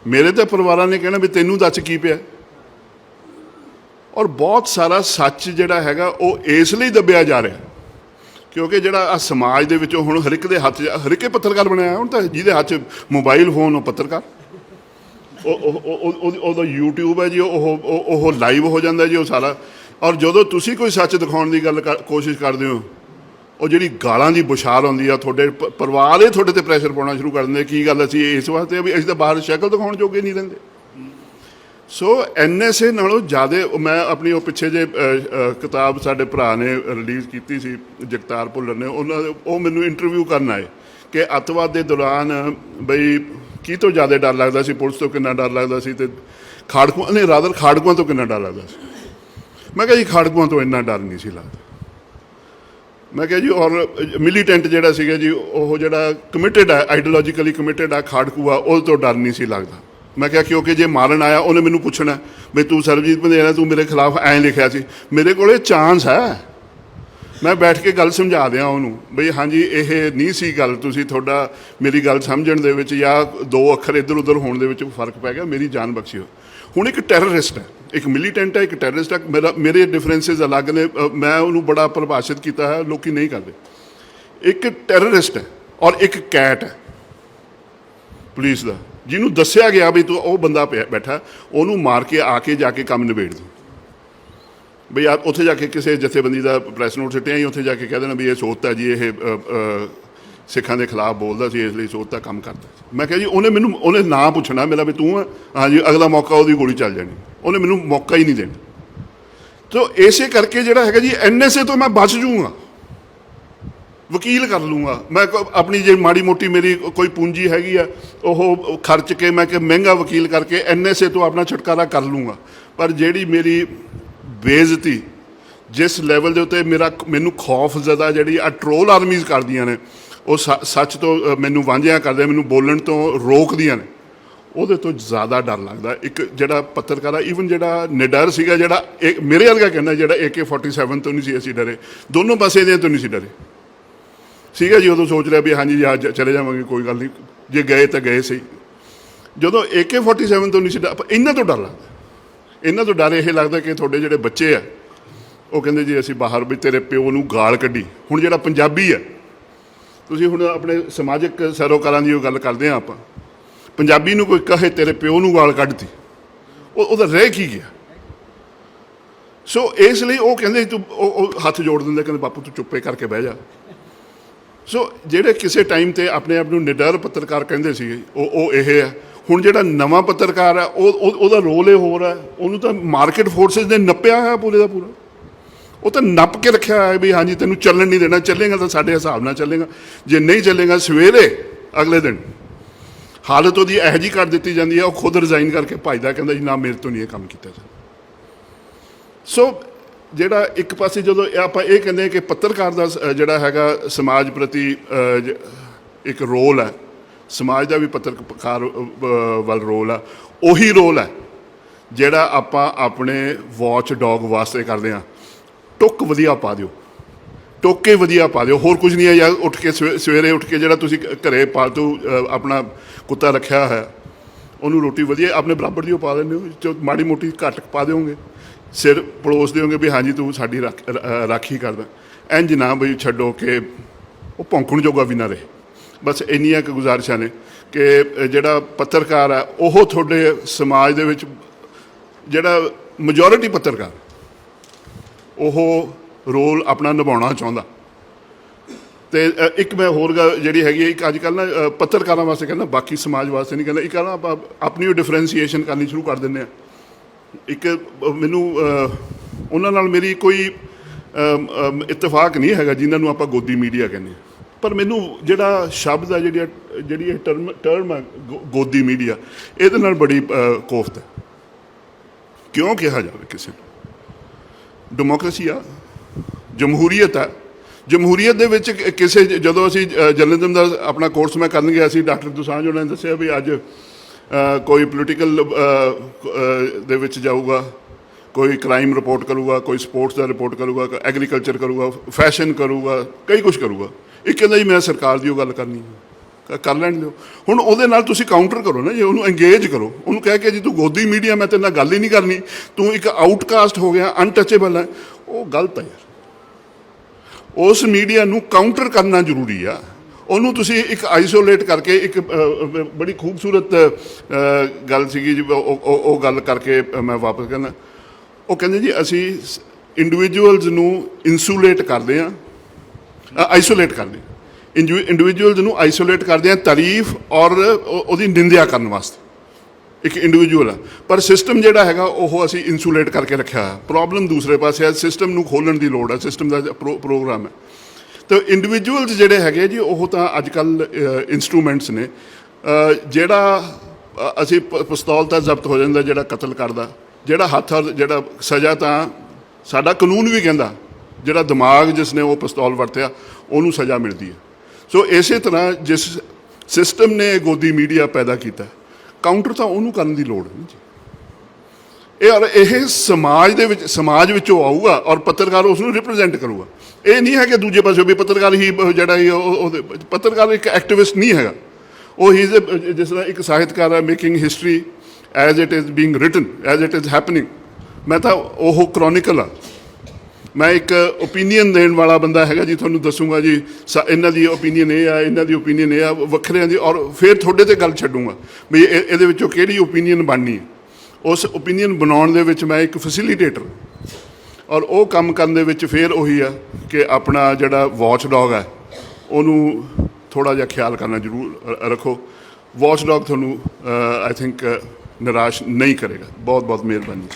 ਮੇਰੇ ਤਾਂ ਪਰਿਵਾਰਾਂ ਨੇ ਕਹਿਣਾ ਵੀ ਤੈਨੂੰ ਦੱਸ ਕੀ ਪਿਆ। ਔਰ ਬਹੁਤ ਸਾਰਾ ਸੱਚ ਜਿਹੜਾ ਹੈਗਾ ਉਹ ਇਸ ਲਈ ਦੱਬਿਆ ਜਾ ਰਿਹਾ ਕਿਉਂਕਿ ਜਿਹੜਾ ਆ ਸਮਾਜ ਦੇ ਵਿੱਚੋਂ ਹੁਣ ਹਰ ਇੱਕ ਦੇ ਹੱਥ, ਹਰ ਇੱਕ ਪੱਤਰਕਾਰ ਬਣਿਆ। ਹੁਣ ਤਾਂ ਜਿਹਦੇ ਹੱਥ 'ਚ ਮੋਬਾਈਲ ਫੋਨ ਉਹ ਪੱਤਰਕਾਰ, ਉਹਦਾ YouTube ਹੈ ਜੀ, ਉਹ ਲਾਈਵ ਹੋ ਜਾਂਦਾ ਜੀ ਉਹ ਸਾਰਾ। ਔਰ ਜਦੋਂ ਤੁਸੀਂ ਕੋਈ ਸੱਚ ਦਿਖਾਉਣ ਦੀ ਕੋਸ਼ਿਸ਼ ਕਰਦੇ ਹੋ, ਉਹ ਜਿਹੜੀ ਗਾਲਾਂ ਦੀ ਬੁਛਾਰ ਆਉਂਦੀ ਆ, ਤੁਹਾਡੇ ਪਰਿਵਾਰ ਇਹ ਤੁਹਾਡੇ ਤੇ ਪ੍ਰੈਸ਼ਰ ਪਾਉਣਾ ਸ਼ੁਰੂ ਕਰ ਦਿੰਦੇ। ਕੀ ਗੱਲ, ਅਸੀਂ ਇਸ ਵਾਸਤੇ ਵੀ ਅਸੀਂ ਤਾਂ ਬਾਹਰ ਸ਼ਕਲ ਦਿਖਾਉਣ ਜੋਗੇ ਨਹੀਂ ਰਹਿੰਦੇ। ਸੋ NSA ਨਾਲੋਂ ਜ਼ਿਆਦਾ ਮੈਂ ਆਪਣੀ ਉਹ ਪਿੱਛੇ ਜੇ ਕਿਤਾਬ ਸਾਡੇ ਭਰਾ ਨੇ ਰਿਲੀਜ਼ ਕੀਤੀ ਸੀ, ਜਗਤਾਰ ਭੁੱਲਰ ਨੇ, ਉਹ ਮੈਨੂੰ ਇੰਟਰਵਿਊ ਕਰਨ ਆਏ ਕਿ ਅੱਤਵਾਦ ਦੇ ਦੌਰਾਨ ਬਈ ਕੀ ਤੋਂ ਜ਼ਿਆਦਾ ਡਰ ਲੱਗਦਾ ਸੀ, ਪੁਲਿਸ ਤੋਂ ਕਿੰਨਾ ਡਰ ਲੱਗਦਾ ਸੀ, ਤੇ ਖਾੜਕੂਆਂ ਨੇ ਰਾਦਰ ਖਾੜਕੂਆਂ ਤੋਂ ਕਿੰਨਾ ਡਰ ਲੱਗਦਾ ਸੀ। ਮੈਂ ਕਿਹਾ ਜੀ ਖਾੜਕੂਆਂ ਤੋਂ ਇੰਨਾ ਡਰ ਨਹੀਂ ਸੀ ਲੱਗਦਾ। ਮੈਂ ਕਿਹਾ ਜੀ ਔਰ ਮਿਲੀਟੈਂਟ ਜਿਹੜਾ ਸੀਗਾ ਜੀ, ਉਹ ਜਿਹੜਾ ਕਮਿਟਡ ਹੈ, ਆਈਡੀਓਲੋਜੀਕਲੀ ਕਮਿਟਡ ਆ, ਖਾੜਕੂ ਆ, ਉਹਦੇ ਤੋਂ ਡਰ ਨਹੀਂ ਸੀ ਲੱਗਦਾ। ਮੈਂ ਕਿਹਾ ਕਿਉਂਕਿ ਜੇ ਮਾਰਨ ਆਇਆ ਉਹਨੇ ਮੈਨੂੰ ਪੁੱਛਣਾ ਵੀ ਤੂੰ ਸਰਬਜੀਤ ਬੰਦੇਰਾ ਤੂੰ ਮੇਰੇ ਖਿਲਾਫ ਐਂ ਲਿਖਿਆ ਸੀ, ਮੇਰੇ ਕੋਲ ਚਾਂਸ ਹੈ, ਮੈਂ ਬੈਠ ਕੇ ਗੱਲ ਸਮਝਾ ਦਿਆਂ ਉਹਨੂੰ ਬਈ ਹਾਂਜੀ ਇਹ ਨਹੀਂ ਸੀ ਗੱਲ, ਤੁਸੀਂ ਤੁਹਾਡਾ ਮੇਰੀ ਗੱਲ ਸਮਝਣ ਦੇ ਵਿੱਚ ਜਾਂ 2 ਅੱਖਰ ਇੱਧਰ ਉੱਧਰ ਹੋਣ ਦੇ ਵਿੱਚ ਫਰਕ ਪੈ ਗਿਆ, ਮੇਰੀ ਜਾਨ ਬਖਸ਼ੀ ਹੋ। ਹੁਣ ਇੱਕ ਟੈਰਰਿਸਟ ਹੈ, ਇੱਕ ਮਿਲੀਟੈਂਟ ਹੈ, ਇੱਕ ਟੈਰਰਿਸਟ ਹੈ। ਮੇਰੇ ਡਿਫਰੈਂਸਿਸ ਅਲੱਗ ਨੇ, ਮੈਂ ਉਹਨੂੰ ਬੜਾ ਪਰਿਭਾਸ਼ਿਤ ਕੀਤਾ ਹੈ, ਲੋਕੀ ਨਹੀਂ ਕਰਦੇ। ਇੱਕ ਟੈਰਰਿਸਟ ਹੈ ਔਰ ਇੱਕ ਕੈਟ ਹੈ ਪੁਲਿਸ ਦਾ, ਜਿਹਨੂੰ ਦੱਸਿਆ ਗਿਆ ਵੀ ਤੂੰ ਉਹ ਬੰਦਾ ਬੈਠਾ, ਉਹਨੂੰ ਮਾਰ ਕੇ ਆ ਕੇ ਜਾ ਕੇ ਕੰਮ ਨਿਬੇੜ ਦੂੰ। ਬਈ ਆ ਉੱਥੇ ਜਾ ਕੇ ਕਿਸੇ ਜਥੇਬੰਦੀ ਦਾ ਪ੍ਰੈਸ ਨੋਟ ਸਿੱਟਿਆ ਹੀ, ਉੱਥੇ ਜਾ ਕੇ ਕਹਿ ਦੇਣਾ ਵੀ ਇਹ ਸੋਚਤਾ ਜੀ ਇਹ ਸਿੱਖਾਂ ਦੇ ਖਿਲਾਫ ਬੋਲਦਾ ਸੀ, ਇਸ ਲਈ ਸੋਚਤਾ ਕੰਮ ਕਰਦਾ। ਮੈਂ ਕਿਹਾ ਜੀ ਉਹਨੇ ਨਾਂ ਪੁੱਛਣਾ ਮੇਰਾ ਵੀ ਤੂੰ ਆ, ਹਾਂਜੀ ਅਗਲਾ ਮੌਕਾ ਉਹਦੀ ਗੋਲੀ ਚੱਲ ਜਾਣੀ, ਉਹਨੇ ਮੈਨੂੰ ਮੌਕਾ ਹੀ ਨਹੀਂ ਦੇਣਾ। ਤੋ ਇਸੇ ਕਰਕੇ ਜਿਹੜਾ ਹੈਗਾ ਜੀ NSA ਤੋਂ ਮੈਂ ਬਚ ਜੂੰਗਾ, ਵਕੀਲ ਕਰ ਲੂੰਗਾ ਮੈਂ, ਆਪਣੀ ਜੇ ਮਾੜੀ ਮੋਟੀ ਮੇਰੀ ਕੋਈ ਪੂੰਜੀ ਹੈਗੀ ਆ ਉਹ ਖਰਚ ਕੇ ਮੈਂ ਕਿ ਮਹਿੰਗਾ ਵਕੀਲ ਕਰਕੇ NSA ਤੋਂ ਆਪਣਾ ਛੁਟਕਾਰਾ ਕਰ ਲੂੰਗਾ। ਪਰ ਜਿਹੜੀ ਮੇਰੀ ਬੇਇੱਜ਼ਤੀ ਜਿਸ ਲੈਵਲ ਦੇ ਉੱਤੇ ਮੈਨੂੰ ਖੌਫ ਜ਼ਦਾ ਜਿਹੜੀ ਆ ਟਰੋਲ ਆਰਮੀਜ਼ ਕਰਦੀਆਂ ਨੇ, ਉਹ ਸੱਚ ਤੋਂ ਮੈਨੂੰ ਵਾਂਝਿਆ ਕਰਦੇ, ਮੈਨੂੰ ਬੋਲਣ ਤੋਂ ਰੋਕਦੀਆਂ ਨੇ, ਉਹਦੇ ਤੋਂ ਜ਼ਿਆਦਾ ਡਰ ਲੱਗਦਾ। ਇੱਕ ਜਿਹੜਾ ਪੱਤਰਕਾਰ ਆ, ਈਵਨ ਜਿਹੜਾ ਨਿਡਰ ਸੀਗਾ, ਜਿਹੜਾ ਮੇਰੇ ਵਰਗਾ ਕਹਿੰਦਾ ਜਿਹੜਾ AK-47 ਤੋਂ ਨਹੀਂ ਸੀ ਅਸੀਂ ਡਰੇ, ਦੋਨੋਂ ਪਾਸੇ ਦੇ ਤੋਂ ਨਹੀਂ ਸੀ ਡਰੇ ਸੀਗਾ ਜੀ। ਉਦੋਂ ਸੋਚ ਰਿਹਾ ਵੀ ਹਾਂਜੀ ਅੱਜ ਚਲੇ ਜਾਵਾਂਗੇ, ਕੋਈ ਗੱਲ ਨਹੀਂ, ਜੇ ਗਏ ਤਾਂ ਗਏ ਸਹੀ। ਜਦੋਂ AK-47 ਤੋਂ ਨਹੀਂ ਸੀ ਇਹਨਾਂ ਤੋਂ ਡਰ ਲੱਗਦਾ। ਇਹਨਾਂ ਤੋਂ ਡਰ ਇਹ ਲੱਗਦਾ ਕਿ ਤੁਹਾਡੇ ਜਿਹੜੇ ਬੱਚੇ ਆ ਉਹ ਕਹਿੰਦੇ ਜੀ ਅਸੀਂ ਬਾਹਰ ਵੀ ਤੇਰੇ ਪਿਓ ਨੂੰ ਗਾਲ ਕੱਢੀ। ਹੁਣ ਜਿਹੜਾ ਪੰਜਾਬੀ ਆ, ਤੁਸੀਂ ਹੁਣ ਆਪਣੇ ਸਮਾਜਿਕ ਸਰੋਕਾਰਾਂ ਦੀ ਉਹ ਗੱਲ ਕਰਦੇ ਹਾਂ ਆਪਾਂ, ਪੰਜਾਬੀ ਨੂੰ ਕੋਈ ਕਹੇ ਤੇਰੇ ਪਿਓ ਨੂੰ ਗਾਲ ਕੱਢਤੀ, ਉਹਦਾ ਰਹਿ ਕੀ ਗਿਆ। ਸੋ ਇਸ ਲਈ ਉਹ ਕਹਿੰਦੇ ਤੂੰ ਉਹ ਹੱਥ ਜੋੜ ਦਿੰਦੇ, ਕਹਿੰਦੇ ਬਾਪੂ ਤੂੰ ਚੁੱਪੇ ਕਰਕੇ ਬਹਿ ਜਾ। ਸੋ ਜਿਹੜੇ ਕਿਸੇ ਟਾਈਮ 'ਤੇ ਆਪਣੇ ਆਪ ਨੂੰ ਨਿਡਰ ਪੱਤਰਕਾਰ ਕਹਿੰਦੇ ਸੀਗੇ ਉਹ ਇਹ ਹੈ। ਹੁਣ ਜਿਹੜਾ ਨਵਾਂ ਪੱਤਰਕਾਰ ਆ ਉਹਦਾ ਰੋਲ ਇਹ ਹੋਰ ਹੈ, ਉਹਨੂੰ ਤਾਂ ਮਾਰਕੀਟ ਫੋਰਸਿਸ ਨੇ ਨੱਪਿਆ ਹੋਇਆ ਪੂਰੇ ਦਾ ਪੂਰਾ। ਉਹ ਤਾਂ ਨੱਪ ਕੇ ਰੱਖਿਆ ਹੋਇਆ ਵੀ ਹਾਂਜੀ ਤੈਨੂੰ ਚੱਲਣ ਨਹੀਂ ਦੇਣਾ, ਚੱਲੇਗਾ ਤਾਂ ਸਾਡੇ ਹਿਸਾਬ ਨਾਲ ਚੱਲੇਗਾ, ਜੇ ਨਹੀਂ ਚੱਲੇਗਾ ਸਵੇਰੇ ਅਗਲੇ ਦਿਨ ਹਾਲਤ ਉਹਦੀ ਇਹੋ ਜਿਹੀ ਕਰ ਦਿੱਤੀ ਜਾਂਦੀ ਹੈ, ਉਹ ਖੁਦ ਰਿਜ਼ਾਈਨ ਕਰਕੇ ਭੱਜਦਾ, ਕਹਿੰਦਾ ਜੀ ਨਾ ਮੇਰੇ ਤੋਂ ਨਹੀਂ ਇਹ ਕੰਮ ਕੀਤਾ ਜਾਂਦਾ। ਸੋ ਜਿਹੜਾ ਇੱਕ ਪਾਸੇ ਜਦੋਂ ਆਪਾਂ ਇਹ ਕਹਿੰਦੇ ਹਾਂ ਕਿ ਪੱਤਰਕਾਰ ਦਾ ਜਿਹੜਾ ਹੈਗਾ ਸਮਾਜ ਪ੍ਰਤੀ ਇੱਕ ਰੋਲ ਹੈ, ਸਮਾਜ ਦਾ ਵੀ ਪੱਤਰਕਾਰ ਵੱਲ ਰੋਲ ਆ, ਉਹੀ ਰੋਲ ਹੈ ਜਿਹੜਾ ਆਪਾਂ ਆਪਣੇ ਵਾਚ ਡੌਗ ਵਾਸਤੇ ਕਰਦੇ ਹਾਂ। ਟੁੱਕ ਵਧੀਆ ਪਾ ਦਿਓ, ਟੋਕੇ ਵਧੀਆ ਪਾ ਦਿਓ, ਹੋਰ ਕੁਝ ਨਹੀਂ ਹੈ। ਜਾਂ ਉੱਠ ਕੇ ਸਵੇਰੇ ਉੱਠ ਕੇ ਜਿਹੜਾ ਤੁਸੀਂ ਘਰੇ ਪਾਲਤੂ ਆਪਣਾ ਕੁੱਤਾ ਰੱਖਿਆ ਹੈ ਉਹਨੂੰ ਰੋਟੀ ਵਧੀਆ ਆਪਣੇ ਬਰਾਬਰ ਦੀ ਉਹ ਪਾ ਦਿੰਦੇ ਹੋ, ਮਾੜੀ ਮੋਟੀ ਘੱਟ ਪਾ ਦਿਓਗੇ, ਸਿਰ ਪਲੋਸ ਦਿਓਗੇ ਵੀ ਹਾਂਜੀ ਤੂੰ ਸਾਡੀ ਰਾਖੀ ਕਰਦਾ। ਇੰਝ ਨਾ ਬਈ ਛੱਡੋ ਕਿ ਉਹ ਭੌਂਕਣ ਜੋਗਾ ਵੀ ਨਾ ਰਹੇ। ਬਸ ਇੰਨੀਆਂ ਕੁ ਗੁਜ਼ਾਰਿਸ਼ਾਂ ਨੇ ਕਿ ਜਿਹੜਾ ਪੱਤਰਕਾਰ ਆ ਉਹ ਤੁਹਾਡੇ ਸਮਾਜ ਦੇ ਵਿੱਚ ਜਿਹੜਾ ਮੈਜੋਰਿਟੀ ਪੱਤਰਕਾਰ ਉਹ ਰੋਲ ਆਪਣਾ ਨਿਭਾਉਣਾ ਚਾਹੁੰਦਾ। ਅਤੇ ਇੱਕ ਮੈਂ ਹੋਰ ਗੱਲ ਜਿਹੜੀ ਹੈਗੀ ਹੈ, ਇੱਕ ਅੱਜ ਕੱਲ੍ਹ ਨਾ ਪੱਤਰਕਾਰਾਂ ਵਾਸਤੇ ਕਹਿੰਦਾ, ਬਾਕੀ ਸਮਾਜ ਵਾਸਤੇ ਨਹੀਂ ਕਹਿੰਦਾ, ਇੱਕ ਨਾ ਆਪਾਂ ਆਪਣੀ ਉਹ ਡਿਫਰੈਂਸੀਏਸ਼ਨ ਕਰਨੀ ਸ਼ੁਰੂ ਕਰ ਦਿੰਦੇ ਹਾਂ। ਇੱਕ ਮੈਨੂੰ ਉਹਨਾਂ ਨਾਲ ਮੇਰੀ ਕੋਈ ਇਤਫਾਕ ਨਹੀਂ ਹੈਗਾ ਜਿਨ੍ਹਾਂ ਨੂੰ ਆਪਾਂ ਗੋਦੀ ਮੀਡੀਆ ਕਹਿੰਦੇ ਹਾਂ, ਪਰ ਮੈਨੂੰ ਜਿਹੜਾ ਸ਼ਬਦ ਆ ਜਿਹੜੀ ਇਹ ਟਰਮ ਹੈ ਗੋਦੀ ਮੀਡੀਆ, ਇਹਦੇ ਨਾਲ ਬੜੀ ਕੋਫਤ ਹੈ। ਕਿਉਂ ਕਿਹਾ ਜਾਵੇ ਕਿਸੇ ਨੂੰ? ਡੈਮੋਕ੍ਰੇਸੀ ਆ, ਜਮਹੂਰੀਅਤ ਆ। ਜਮਹੂਰੀਅਤ ਦੇ ਵਿੱਚ ਕਿਸੇ ਜਦੋਂ ਅਸੀਂ ਜਰਨਲਿਜ਼ਮ ਦਾ ਆਪਣਾ ਕੋਰਸ ਮੈਂ ਕਰਨ ਗਿਆ ਸੀ, ਡਾਕਟਰ ਦੁਸਾਂਝ ਉਹਨਾਂ ਨੇ ਦੱਸਿਆ ਵੀ ਅੱਜ ਕੋਈ ਪੋਲੀਟੀਕਲ ਦੇ ਵਿੱਚ ਜਾਊਗਾ, ਕੋਈ ਕ੍ਰਾਈਮ ਰਿਪੋਰਟ ਕਰੂਗਾ, ਕੋਈ ਸਪੋਰਟਸ ਦਾ ਰਿਪੋਰਟ ਕਰੂਗਾ, ਕੋਈ ਐਗਰੀਕਲਚਰ ਕਰੂਗਾ, ਫੈਸ਼ਨ ਕਰੂਗਾ, ਕਈ ਕੁਝ ਕਰੂਗਾ। ਇੱਕ ਕਹਿੰਦਾ ਜੀ ਮੈਂ ਸਰਕਾਰ ਦੀ ਉਹ ਗੱਲ ਕਰਨੀ ਕਰ ਲੈਣ ਦਿਓ। ਹੁਣ ਉਹਦੇ ਨਾਲ ਤੁਸੀਂ ਕਾਊਂਟਰ ਕਰੋ ਨਾ ਜੀ, ਉਹਨੂੰ ਇੰਗੇਜ ਕਰੋ, ਉਹਨੂੰ ਕਹਿ ਕੇ ਜੀ ਤੂੰ ਗੋਦੀ ਮੀਡੀਆ, ਮੈਂ ਤੇਰੇ ਨਾਲ ਗੱਲ ਹੀ ਨਹੀਂ ਕਰਨੀ, ਤੂੰ ਇੱਕ ਆਊਟਕਾਸਟ ਹੋ ਗਿਆ, ਅਨਟੱਚੇਬਲ ਹੈ। ਉਹ ਗਲਤ ਹੈ ਯਾਰ। ਉਸ ਮੀਡੀਆ ਨੂੰ ਕਾਊਂਟਰ ਕਰਨਾ ਜ਼ਰੂਰੀ ਆ। ਉਹਨੂੰ ਤੁਸੀਂ ਇੱਕ ਆਈਸੋਲੇਟ ਕਰਕੇ ਇੱਕ ਬੜੀ ਖੂਬਸੂਰਤ ਗੱਲ ਸੀਗੀ ਜੀ, ਉਹ ਗੱਲ ਕਰਕੇ ਮੈਂ ਵਾਪਸ ਕਹਿੰਦਾ। ਉਹ ਕਹਿੰਦੇ ਜੀ ਅਸੀਂ ਇੰਡੀਵਿਜੂਅਲਸ ਨੂੰ ਇਨਸੂਲੇਟ ਕਰਦੇ ਹਾਂ, ਆਈਸੋਲੇਟ ਕਰਦੇ ਹਾਂ, ਇੰਡੀਵਿਜੂਅਲਸ ਨੂੰ ਆਈਸੋਲੇਟ ਕਰਦੇ ਹਾਂ ਤਾਰੀਫ ਔਰ ਉਹਦੀ ਨਿੰਦਿਆ ਕਰਨ ਵਾਸਤੇ। ਇੱਕ ਇੰਡੀਵਿਜੂਅਲ ਆ, ਪਰ ਸਿਸਟਮ ਜਿਹੜਾ ਹੈਗਾ ਉਹ ਅਸੀਂ ਇਨਸੂਲੇਟ ਕਰਕੇ ਰੱਖਿਆ ਹੋਇਆ। ਪ੍ਰੋਬਲਮ ਦੂਸਰੇ ਪਾਸੇ ਹੈ, ਸਿਸਟਮ ਨੂੰ ਖੋਲ੍ਹਣ ਦੀ ਲੋੜ ਹੈ, ਸਿਸਟਮ ਦਾ ਪ੍ਰੋਗਰਾਮ ਹੈ। ਤਾਂ ਇੰਡੀਵਿਜੂਅਲਸ ਜਿਹੜੇ ਹੈਗੇ ਜੀ ਉਹ ਤਾਂ ਅੱਜ ਕੱਲ੍ਹ ਇੰਸਟਰੂਮੈਂਟਸ ਨੇ। ਜਿਹੜਾ ਅਸੀਂ ਪਿਸਤੌਲ ਤਾਂ ਜ਼ਬਤ ਹੋ ਜਾਂਦਾ ਜਿਹੜਾ ਕਤਲ ਕਰਦਾ, ਜਿਹੜਾ ਹੱਥ ਜਿਹੜਾ ਸਜ਼ਾ ਤਾਂ ਸਾਡਾ ਕਾਨੂੰਨ ਵੀ ਕਹਿੰਦਾ, ਜਿਹੜਾ ਦਿਮਾਗ ਜਿਸ ਨੇ ਉਹ ਪਿਸਤੌਲ ਵਰਤਿਆ ਉਹਨੂੰ ਸਜ਼ਾ ਮਿਲਦੀ ਹੈ। ਸੋ ਇਸੇ ਤਰ੍ਹਾਂ ਜਿਸ ਸਿਸਟਮ ਨੇ ਗੋਦੀ ਮੀਡੀਆ ਪੈਦਾ ਕੀਤਾ, ਕਾਊਂਟਰ ਤਾਂ ਉਹਨੂੰ ਕਰਨ ਦੀ ਲੋੜ ਨਹੀਂ ਜੀ। ਇਹ ਸਮਾਜ ਦੇ ਵਿੱਚ, ਸਮਾਜ ਵਿੱਚੋਂ ਆਊਗਾ ਔਰ ਪੱਤਰਕਾਰ ਉਸ ਨੂੰ ਰਿਪਰੈਜ਼ੈਂਟ ਕਰੂਗਾ। ਇਹ ਨਹੀਂ ਹੈ ਕਿ ਦੂਜੇ ਪਾਸੇ ਵੀ ਪੱਤਰਕਾਰ ਹੀ ਜਿਹੜਾ ਪੱਤਰਕਾਰ ਇੱਕ ਐਕਟਿਵਿਸਟ ਨਹੀਂ ਹੈਗਾ। ਉਹ ਹੀ ਜਿਸ ਤਰ੍ਹਾਂ ਇੱਕ ਸਾਹਿਤਕਾਰ ਹੈ, making history as it is being written, as it is happening. ਮੈਂ ਤਾਂ ਉਹ ਕ੍ਰੋਨਿਕਲ ਆ। ਮੈਂ ਇੱਕ ਓਪੀਨੀਅਨ ਦੇਣ ਵਾਲਾ ਬੰਦਾ ਹੈਗਾ ਜੀ, ਤੁਹਾਨੂੰ ਦੱਸੂਗਾ ਜੀ ਇਹਨਾਂ ਦੀ ਓਪੀਨੀਅਨ ਇਹ ਆ, ਇਹਨਾਂ ਦੀ ਓਪੀਨੀਅਨ ਇਹ ਆ, ਵੱਖਰਿਆਂ ਦੀ, ਔਰ ਫਿਰ ਤੁਹਾਡੇ 'ਤੇ ਗੱਲ ਛੱਡੂਗਾ ਵੀ ਇਹਦੇ ਵਿੱਚੋਂ ਕਿਹੜੀ ਓਪੀਨੀਅਨ ਬਣਨੀ ਹੈ। ਉਸ ਓਪੀਨੀਅਨ ਬਣਾਉਣ ਦੇ ਵਿੱਚ ਮੈਂ ਇੱਕ ਫੈਸਿਲੀਟੇਟਰ, ਔਰ ਉਹ ਕੰਮ ਕਰਨ ਦੇ ਵਿੱਚ ਫਿਰ ਉਹੀ ਆ ਕਿ ਆਪਣਾ ਜਿਹੜਾ ਵਾਚ ਡੌਗ ਹੈ ਉਹਨੂੰ ਥੋੜ੍ਹਾ ਜਿਹਾ ਖਿਆਲ ਕਰਨਾ ਜ਼ਰੂਰ ਰੱਖੋ। ਵਾਚ ਡੌਗ ਤੁਹਾਨੂੰ ਆਈ ਥਿੰਕ ਨਿਰਾਸ਼ ਨਹੀਂ ਕਰੇਗਾ। ਬਹੁਤ ਬਹੁਤ ਮਿਹਰਬਾਨੀ।